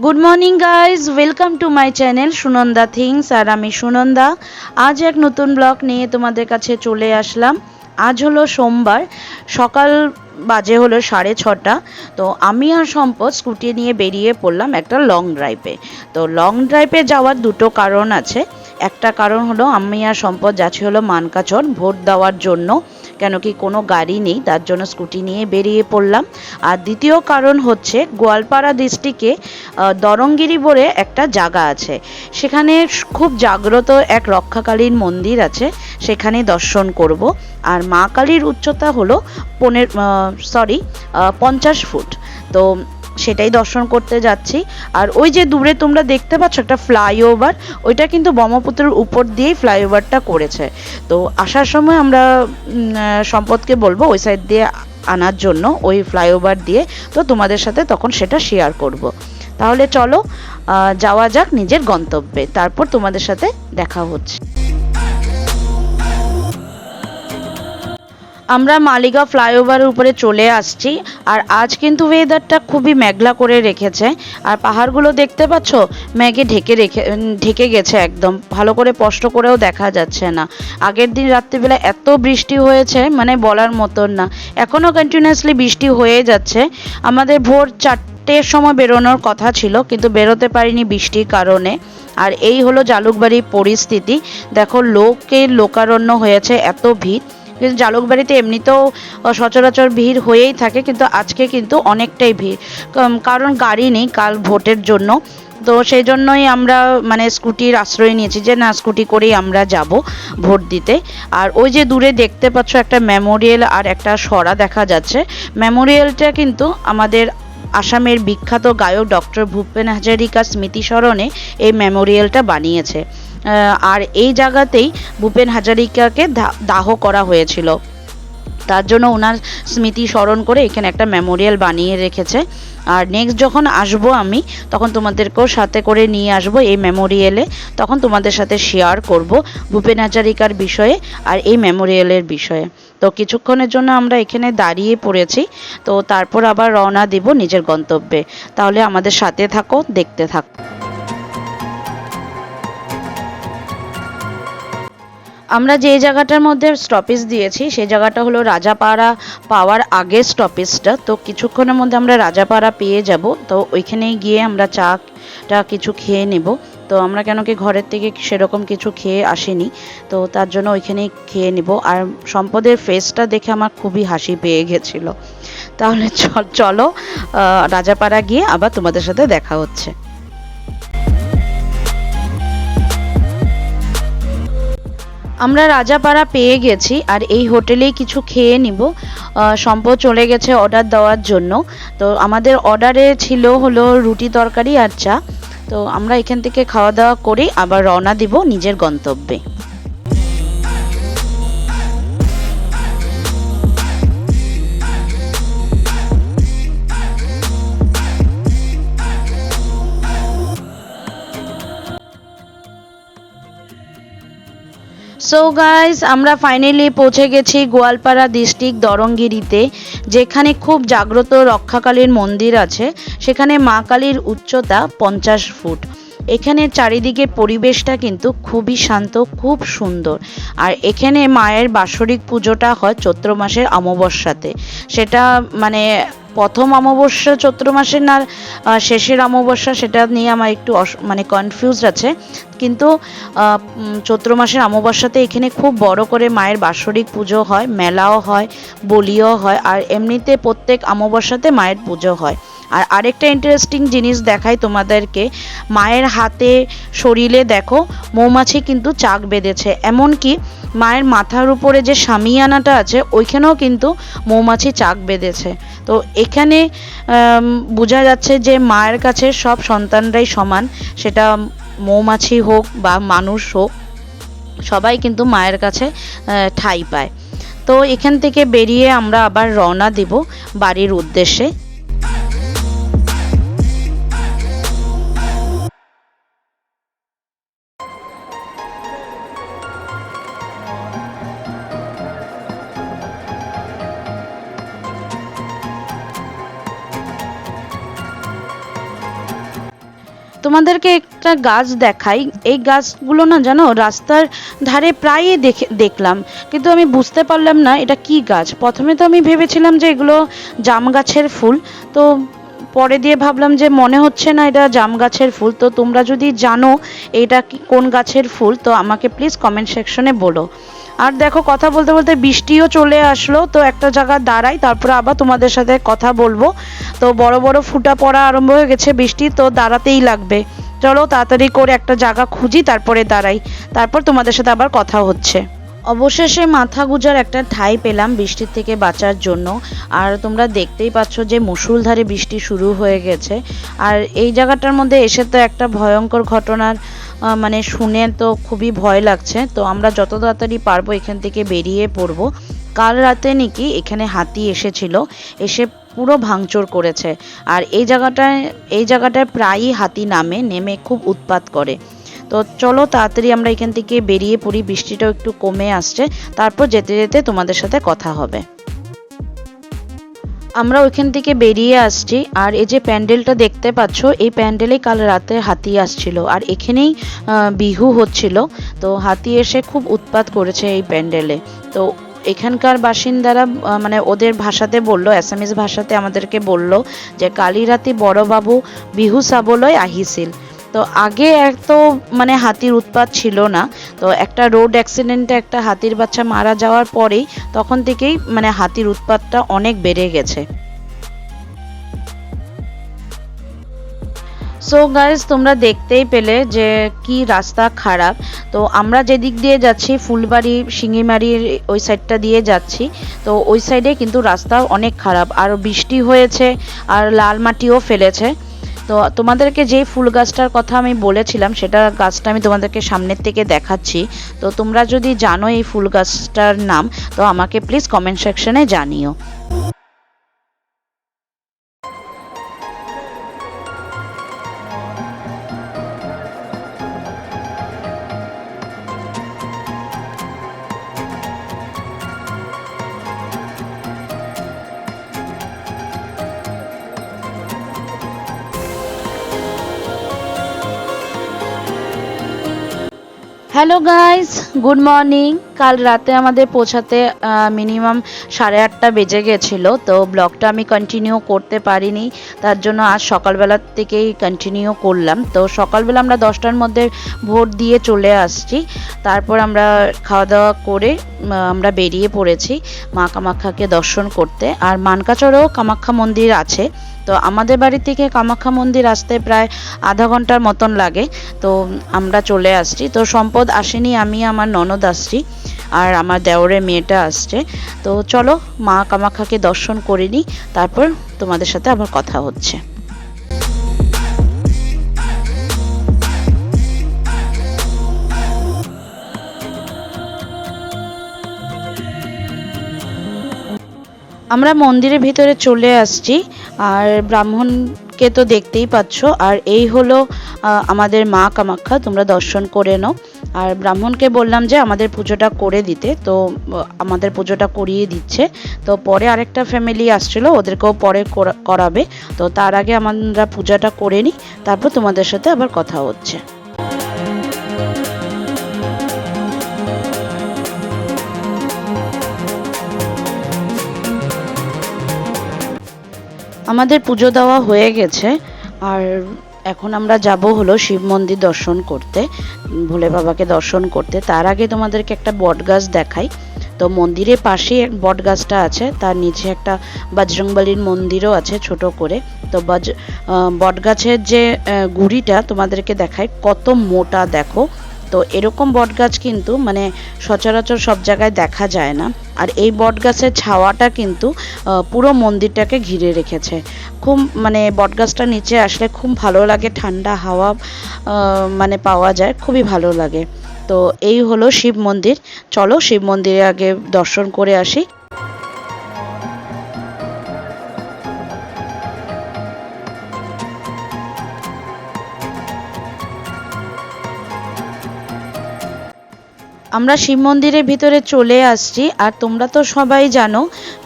Good morning guys, welcome to my channel Sunanda things. আর আমি সুনন্দা আজ এক নতুন ব্লগ নিয়ে তোমাদের কাছে চলে আসলাম। আজ হলো সোমবার, সকাল বাজে হলো 6:30। তো আমি আর সম্পদ স্কুটি নিয়ে বেরিয়ে পড়লাম একটা লং ড্রাইভে। তো লং ড্রাইভে যাওয়ার দুটো কারণ আছে। একটা কারণ হলো আমি আর সম্পদ যাচ্ছি হলো মানকাচর ভোট দেওয়ার জন্য, কেন কি কোনো গাড়ি নেই, তার জন্য স্কুটি নিয়ে বেরিয়ে পড়লাম। আর দ্বিতীয় কারণ হচ্ছে গোয়ালপাড়া ডিস্ট্রিক্টে দরঙ্গিরি বলে একটা জায়গা আছে, সেখানে খুব জাগ্রত এক রক্ষাকালীর মন্দির আছে, সেখানে দর্শন করব। আর মা কালীর উচ্চতা হলো 50 ফুট। তো সেটাই দর্শন করতে যাচ্ছি। আর ওই যে দূরে তোমরা দেখতে পাচ্ছ একটা ফ্লাইওভার, ওইটা কিন্তু ব্রহ্মপুত্রের উপর দিয়েই ফ্লাইওভারটা করেছে। তো আসার সময় আমরা সম্পদকে বলবো ওই সাইড দিয়ে আনার জন্য, ওই ফ্লাইওভার দিয়ে। তো তোমাদের সাথে তখন সেটা শেয়ার করব। তাহলে চলো যাওয়া যাক নিজের গন্তব্যে, তারপর তোমাদের সাথে দেখা হচ্ছে। আমরা মালিগাঁও ফ্লাইওভারের উপরে চলে আসছি। আর আজ কিন্তু ওয়েদারটা খুবই মেঘলা করে রেখেছে। আর পাহাড়গুলো দেখতে পাচ্ছ মেঘে ঢেকে গেছে, একদম ভালো করে স্পষ্ট করেও দেখা যাচ্ছে না। আগের দিন রাত্রিবেলা এত বৃষ্টি হয়েছে মানে বলার মতন না, এখনও কন্টিনিউয়াসলি বৃষ্টি হয়ে যাচ্ছে। আমাদের ভোর 4টের সময় বেরোনোর কথা ছিল, কিন্তু বেরোতে পারিনি বৃষ্টির কারণে। আর এই হলো জালুকবাড়ির পরিস্থিতি, দেখো লোকারণ্য হয়েছে, এত ভিড়। কিন্তু জালুকবাড়িতে এমনিতেও সচরাচর ভিড় হয়েই থাকে, কিন্তু আজকে কিন্তু অনেকটাই ভিড়, কারণ গাড়ি নেই কাল ভোটের জন্য। তো সেই জন্যই আমরা মানে স্কুটির আশ্রয় নিয়েছি, যে না স্কুটি করেই আমরা যাব ভোট দিতে। আর ওই যে দূরে দেখতে পাচ্ছ একটা মেমোরিয়াল আর একটা সরা দেখা যাচ্ছে। মেমোরিয়ালটা কিন্তু আমাদের আসামের বিখ্যাত গায়ক ডক্টর ভূপেন হাজারিকার স্মৃতিস্মরণে এই মেমোরিয়ালটা বানিয়েছে। আর এই জায়গাতেই ভূপেন হাজারিকাকে দাহ করা হয়েছিল, তার জন্য ওনার স্মৃতি স্মরণ করে এখানে একটা মেমোরিয়াল বানিয়ে রেখেছে। আর নেক্সট যখন আসবো আমি, তখন তোমাদেরকেও সাথে করে নিয়ে আসবো এই মেমোরিয়ালে, তখন তোমাদের সাথে শেয়ার করব ভূপেন হাজারিকার বিষয়ে আর এই মেমোরিয়ালের বিষয়ে। তো কিছুক্ষণের জন্য আমরা এখানে দাঁড়িয়ে পড়েছি, তো তারপর আবার রওনা দিব নিজের গন্তব্যে। তাহলে আমাদের সাথে থাকো, দেখতে থাকো। আমরা যে জায়গাটার মধ্যে স্টপেজ দিয়েছি সেই জায়গাটা হলো রাজাপাড়া পাওয়ার আগের স্টপেজটা। তো কিছুক্ষণের মধ্যে আমরা রাজাপাড়া পেয়ে যাব। তো ওইখানেই গিয়ে আমরা চাটা কিছু খেয়ে নেব। তো আমরা কেন কি ঘরের থেকে সেরকম কিছু খেয়ে আসিনি, তো তার জন্য ওইখানেই খেয়ে নেব। আর সম্পদের ফেসটা দেখে আমার খুবই হাসি পেয়ে গেছিল। তাহলে চলো রাজাপাড়া গিয়ে আবার তোমাদের সাথে দেখা হচ্ছে। আমরা রাজাপাড়া পেয়ে গেছি, আর এই হোটেলেই কিছু খেয়ে নিব। সম্পদ চলে গেছে অর্ডার দেওয়ার জন্য। তো আমাদের অর্ডারে ছিল হলো রুটি তরকারি আর চা। তো আমরা এখান থেকে খাওয়া দাওয়া করে আবার রওনা দিব নিজের গন্তব্যে। সো গাইস, আমরা ফাইনালি পৌঁছে গেছি গোয়ালপাড়া ডিস্ট্রিক্ট দরঙ্গিরিতে, যেখানে খুব জাগ্রত রক্ষাকালীর মন্দির আছে। সেখানে মা কালীর উচ্চতা 50 ফুট। এখানে চারিদিকে পরিবেশটা কিন্তু খুবই শান্ত, খুব সুন্দর। আর এখানে মায়ের বাৎসরিক পুজোটা হয় চৈত্র মাসের অমাবস্যাতে। সেটা মানে প্রথম অমাবস্যা চৈত্র মাসের না শেষের অমাবস্যা, সেটা নিয়ে আমার একটু মানে কনফিউজড আছে। কিন্তু চৈত্র মাসের অমাবস্যাতে এখানে খুব বড় করে মায়ের বাৎসরিক পুজো হয়, মেলাও হয়, বলিও হয়। আর এমনিতে প্রত্যেক অমাবস্যাতে মায়ের পুজো হয়। আর আরেকটা ইন্টারেস্টিং জিনিস দেখাই তোমাদেরকে, মায়ের হাতে শরীরে দেখো মৌমাছি কিন্তু চাক বেঁধেছে। এমনকি মায়ের মাথার উপরে যে শামিয়ানাটা আছে ওইখানেও কিন্তু মৌমাছি চাক বেঁধেছে। তো এখানে বোঝা যাচ্ছে যে মায়ের কাছে সব সন্তানরাই সমান, সেটা মৌমাছি হোক বা মানুষ হোক, সবাই কিন্তু মায়ের কাছে ঠাঁই পায়। তো এখান থেকে বেরিয়ে আমরা আবার রওনা দিব বাড়ির উদ্দেশ্যে। তোমাদেরকে একটা গাছ দেখাই। এই গাছগুলো না জানো রাস্তার ধারে প্রায়ই দেখলাম, কিন্তু আমি বুঝতে পারলাম না এটা কি গাছ। প্রথমে তো আমি ভেবেছিলাম যে এগুলো জাম গাছের ফুল, তো পরে দিয়ে ভাবলাম যে মনে হচ্ছে না এটা জাম গাছের ফুল। তো তোমরা যদি জানো এটা কি কোন গাছের ফুল, তো আমাকে প্লিজ কমেন্ট সেকশনে বলো। আর দেখো কথা বলতে বলতে বৃষ্টিও চলে আসলো, তো একটা জায়গায় দাঁড়াই, তারপরে আবার তোমাদের সাথে কথা বলবো। তো বড় বড় ফুটা পড়া আরম্ভ হয়ে গেছে বৃষ্টি, তো দাঁড়াতেই লাগবে। চলো তাড়াতাড়ি করে একটা জায়গা খুঁজি, তারপরে দাঁড়াই, তারপর তোমাদের সাথে আবার কথা হচ্ছে। অবশেষে মাথা গুঁজার একটা ঠাঁই পেলাম বৃষ্টির থেকে বাঁচার জন্য। আর তোমরা দেখতেই পাচ্ছ যে মুষলধারে বৃষ্টি শুরু হয়ে গেছে। আর এই জায়গাটার মধ্যে এসে তো একটা ভয়ঙ্কর ঘটনার মানে শুনে তো খুবই ভয় লাগছে। তো আমরা যত তাড়াতাড়ি পারবো এখান থেকে বেরিয়ে পড়বো। কাল রাতে নাকি এখানে হাতি এসেছিল, এসে পুরো ভাঙচুর করেছে। আর এই জায়গাটায় প্রায়ই হাতি নেমে খুব উৎপাত করে। তো চলো তাড়াতাড়ি আমরা এখান থেকে বেরিয়ে পড়ি, বৃষ্টিটাও একটু কমে আসছে, তারপর যেতে যেতে তোমাদের সাথে কথা হবে। আমরা ওইখান থেকে বেরিয়ে আসছি, আর এই যে প্যান্ডেলটা দেখতে পাচ্ছ, এই প্যান্ডেলে কাল রাতে হাতি আসছিল, আর এখানেই বিহু হচ্ছিল। তো হাতি এসে খুব উৎপাত করেছে এই প্যান্ডেলে। তো এখানকার বাসিন্দারা মানে ওদের ভাষাতে বলল, অ্যাসামিজ ভাষাতে আমাদেরকে বলল যে কালি রাতি বড়বাবু বিহু চাবলৈ আহিছিল। তো আগে এত মানে হাতির উৎপাত ছিল না। তো একটা রোড অ্যাক্সিডেন্টে একটা হাতির বাচ্চা মারা যাওয়ার পরেই তখন থেকেই মানে হাতির উৎপাতটা অনেক বেড়ে গেছে। সো গাইজ তোমরা দেখতেই পেলে যে কি রাস্তা খারাপ। তো আমরা যেদিক দিয়ে যাচ্ছি ফুলবাড়ি শিঙিমারির ওই সাইডটা দিয়ে যাচ্ছি, তো ওই সাইডে কিন্তু রাস্তা অনেক খারাপ, আর বৃষ্টি হয়েছে আর লাল মাটিও ফেলেছে। তো তোমাদেরকে যে ফুল গাছটার কথা আমি বলেছিলাম সেটা গাছটা আমি তোমাদেরকে সামনের থেকে দেখাচ্ছি। তো তোমরা যদি জানো এই ফুল গাছটার নাম, তো আমাকে প্লিজ কমেন্ট সেকশনে জানিও। Hello guys, good morning. কাল রাতে আমাদের পৌঁছাতে মিনিমাম 8:30 বেজে গেছিলো। তো ব্লগটা আমি কন্টিনিউ করতে পারিনি, তার জন্য আজ সকালবেলার থেকেই কন্টিনিউ করলাম। তো সকালবেলা আমরা 10টার মধ্যে ভোট দিয়ে চলে আসছি। তারপর আমরা খাওয়া দাওয়া করে আমরা বেরিয়ে পড়েছি মা কামাখ্যাকে দর্শন করতে। আর মানকাচরেও কামাখ্যা মন্দির আছে। তো আমাদের বাড়ি থেকে কামাখ্যা মন্দির আসতে প্রায় আধা ঘন্টার মতন লাগে। তো আমরা চলে আসছি। তো সম্পদ আসেনি, আমি আমার ননদ আসছি, আর আমার দেওরের মেয়েটা আসছে। তো চলো মা কামাখ্যাকে দর্শন করে নিই, তারপর তোমাদের সাথে আবার কথা হচ্ছে। আমরা মন্দিরের ভিতরে চলে আসছি, আর ব্রাহ্মণকে তো দেখতেই পাচ্ছ। আর এই হলো আমাদের মা কামাখ্যা, তোমরা দর্শন করে নাও। আর ব্রাহ্মণকে বললাম যে আমাদের পুজোটা করে দিতে, তো আমাদের পুজোটা করিয়ে দিচ্ছে। তো পরে আরেকটা ফ্যামিলি আসছিল, ওদেরকেও পরে করাবে। তো তার আগে আমরা পূজাটা করে নিই, তারপর তোমাদের সাথে আবার কথা হচ্ছে। আমাদের পুজো দেওয়া হয়ে গেছে, আর এখন আমরা যাব হলো শিব মন্দির দর্শন করতে, ভোলে বাবাকে দর্শন করতে। তার আগে তোমাদেরকে একটা বট গাছ দেখাই। তো মন্দিরের পাশেই এক বট গাছটা আছে, তার নিচে একটা বজরংবলীর মন্দিরও আছে ছোট করে। তো বট গাছের যে গুড়িটা তোমাদেরকে দেখায়, কত মোটা দেখো। তো এরকম বটগাছ কিন্তু মানে সচরাচর সব জায়গায় দেখা যায় না। আর এই বটগাছের ছাওয়াটা কিন্তু পুরো মন্দিরটাকে ঘিরে রেখেছে। খুব মানে বটগাছটা নিচে আসলে খুব ভালো লাগে, ঠান্ডা হাওয়া মানে পাওয়া যায়, খুবই ভালো লাগে। তো এই হলো শিব মন্দির। চলো শিব মন্দিরে আগে দর্শন করে আসি। আমরা শিব মন্দিরের ভিতরে চলে আসছি। আর তোমরা তো সবাই জানো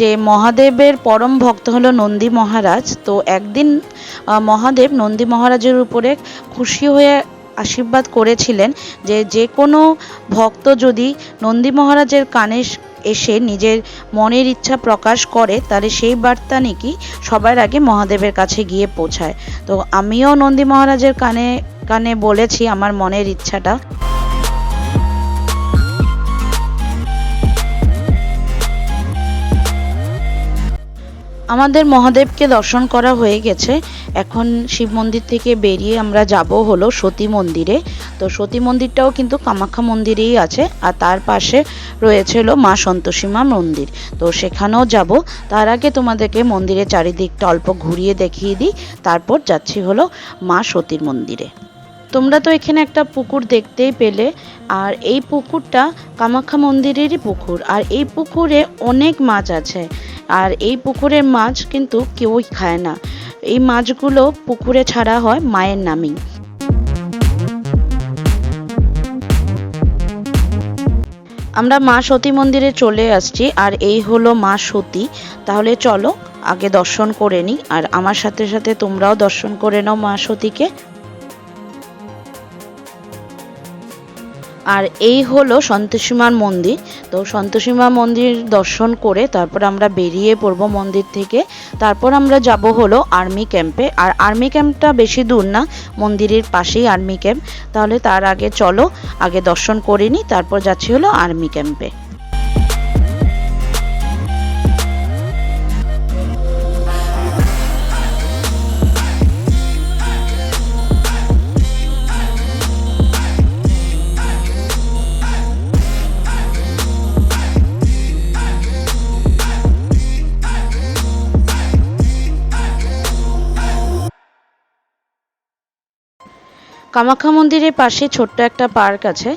যে মহাদেবের পরম ভক্ত হলো নন্দী মহারাজ। তো একদিন মহাদেব নন্দী মহারাজের উপরে খুশি হয়ে আশীর্বাদ করেছিলেন যে যে কোনো ভক্ত যদি নন্দী মহারাজের কানে এসে নিজের মনের ইচ্ছা প্রকাশ করে তাহলে সেই বার্তা নাকি সবার আগে মহাদেবের কাছে গিয়ে পৌঁছায়। তো আমিও নন্দী মহারাজের কানে কানে বলেছি আমার মনের ইচ্ছাটা। আমাদের মহাদেবকে দর্শন করা হয়ে গেছে। এখন শিব মন্দির থেকে বেরিয়ে আমরা যাব হলো সতী মন্দিরে। তো সতী মন্দিরটাও কিন্তু কামাখ্যা মন্দিরেই আছে, আর তার পাশে রয়েছে হলো মা সন্তোষী মা মন্দির। তো সেখানেও যাব। তার আগে তোমাদেরকে মন্দিরের চারিদিকটা অল্প ঘুরিয়ে দেখিয়ে দিই, তারপর যাচ্ছি হলো মা সতীর মন্দিরে। তোমরা তো এখানে একটা পুকুর দেখতেই পেলে, আর এই পুকুরটা কামাখ্যা মন্দিরেরই পুকুর। আর এই পুকুরে অনেক মাছ আছে, আর এই পুকুরের মাছ কিন্তু কেউই খায় না। এই মাছগুলো পুকুরে ছাড়া হয় মায়ের নামেই। আমরা মা সতী মন্দিরে চলে আসছি, আর এই হলো মা সতী। তাহলে চলো আগে দর্শন করে নিই, আর আমার সাথে সাথে তোমরাও দর্শন করে নাও মা সতীকে। আর এই হলো সন্তোষী মার মন্দির। তো সন্তোষী মা মন্দির দর্শন করে তারপর আমরা বেরিয়ে পড়বো মন্দির থেকে। তারপর আমরা যাব হলো আর্মি ক্যাম্পে। আর আর্মি ক্যাম্পটা বেশি দূর না, মন্দিরের পাশেই আর্মি ক্যাম্প। তাহলে তার আগে চলো আগে দর্শন করে নিই, তারপর যাচ্ছি হলো আর্মি ক্যাম্পে। কামাখ্যা মন্দিরের পাশে ছোট্ট একটা পার্ক আছে,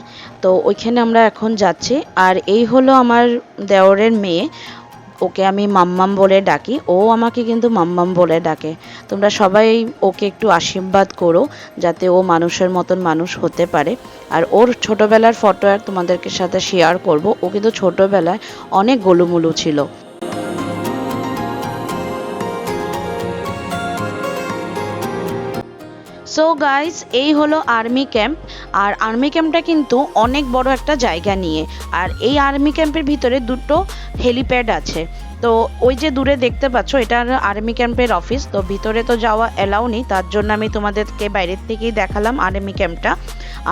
তো ওইখানে আমরা এখন যাচ্ছি। আর এই হলো আমার দেওরের মেয়ে, ওকে আমি মাম্মাম বলে ডাকি, ও আমাকে কিন্তু মাম্মাম বলে ডাকে। তোমরা সবাই ওকে একটু আশীর্বাদ করো যাতে ও মানুষের মতন মানুষ হতে পারে। আর ওর ছোটবেলার ফটো আর তোমাদেরকে সাথে শেয়ার করব। ও কিন্তু ছোটবেলায় অনেক গোলুমুলু ছিল। সো গাইস, এই হলো আর্মি ক্যাম্প। আর আর্মি ক্যাম্পটা কিন্তু অনেক বড় একটা জায়গা নিয়ে। আর এই আর্মি ক্যাম্পের ভিতরে দুটো হেলিপ্যাড আছে। তো ওই যে দূরে দেখতে পাচ্ছ এটা আর্মি ক্যাম্পের অফিস। তো ভিতরে তো যাওয়া এলাও নেই, তার জন্য আমি তোমাদেরকে বাইরের থেকেই দেখালাম আর্মি ক্যাম্পটা।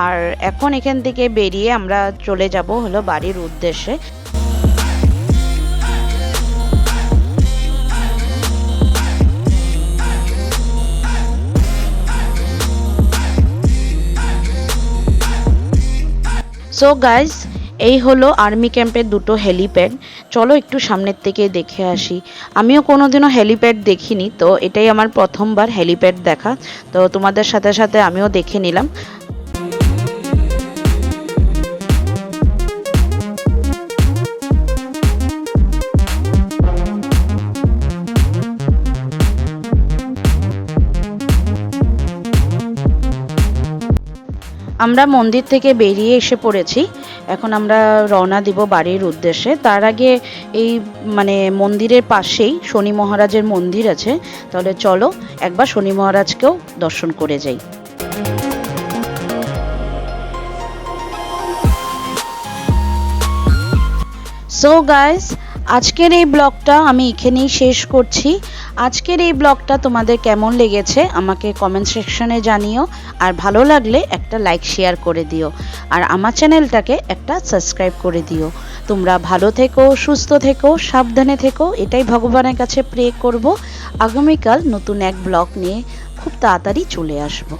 আর এখন এখান থেকে বেরিয়ে আমরা চলে যাব হলো বাড়ির উদ্দেশ্যে। সো গাইজ, এই হলো আর্মি ক্যাম্পের দুটো হেলিপ্যাড। চলো একটু সামনের থেকে দেখে আসি। আমিও কোনোদিনও হেলিপ্যাড দেখিনি, তো এটাই আমার প্রথমবার হেলিপ্যাড দেখা। তো তোমাদের সাথে সাথে আমিও দেখে নিলাম। আমরা মন্দির থেকে বেরিয়ে এসে পড়েছি। এখন আমরা রওনা দিব বাড়ির উদ্দেশ্যে। তার আগে এই মন্দিরের পাশেই শনি মহারাজের মন্দির আছে। তাহলে চলো একবার শনি মহারাজকেও দর্শন করে যাই। সো গাইস, আজকের এই ব্লগটা আমি এখানেই শেষ করছি। আজকের এই ব্লগটা তোমাদের কেমন লেগেছে আমাকে কমেন্ট সেকশনে জানিও। আর ভালো লাগলে একটা লাইক শেয়ার করে দিও, আর আমার চ্যানেলটাকে একটা সাবস্ক্রাইব করে দিও। তোমরা ভালো থেকো, সুস্থ থেকো, সাবধানে থেকো, এটাই ভগবানের কাছে প্রে করব। আগামীকাল নতুন এক ব্লগ নিয়ে খুব তাড়াতাড়ি চলে আসবো।